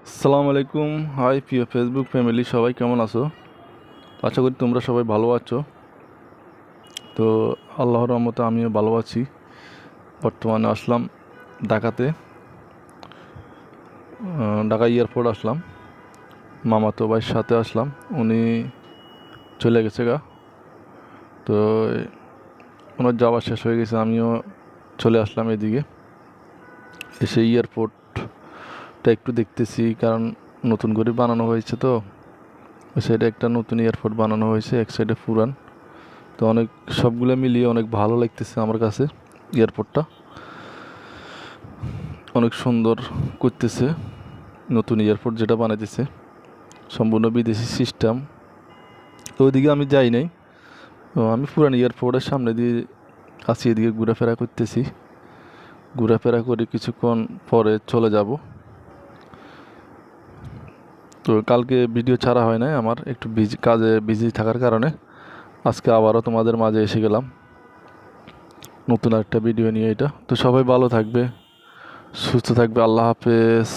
আসসালামু আলাইকুম। হাই প্রিয় ফেসবুক ফ্যামিলি, সবাই কেমন আছো? আশা করি তোমরা সবাই ভালো আছো। তো আল্লাহর রহমতে আমিও ভালো আছি। বর্তমানে আসলাম ঢাকাতে, ঢাকা এয়ারপোর্ট আসলাম, মামাতো ভাইয়ের সাথে আসলাম। উনি চলে গেছে গা। তো ওনার যাওয়া শেষ হয়ে গেছে, আমিও চলে আসলাম এদিকে। এসে এয়ারপোর্টটা একটু দেখতেছি, কারণ নতুন করে বানানো হয়েছে। তো ওই সাইডে একটা নতুন এয়ারপোর্ট বানানো হয়েছে, এক সাইডে পুরান। তো অনেক সবগুলো মিলিয়ে অনেক ভালো লাগতেছে আমার কাছে। এয়ারপোর্টটা অনেক সুন্দর করতেছে, নতুন এয়ারপোর্ট যেটা বানাইতেছে সম্পূর্ণ বিদেশি সিস্টেম। তো ওইদিকে আমি যাই নাই। তো আমি পুরান এয়ারপোর্টের সামনে দিয়ে আছি, এদিকে ঘোরাফেরা করতেছি। ঘোরাফেরা করে কিছুক্ষণ পরে চলে যাব। তো কালকে ভিডিও ছাড়া হয় নাই, আমার একটু কাজে বিজি থাকার কারণে আজকে আবারও তোমাদের মাঝে এসে গেলাম নতুন একটা ভিডিও নিয়ে। এটা তো সবাই ভালো থাকবে, সুস্থ থাকবে। আল্লাহ হাফেজ।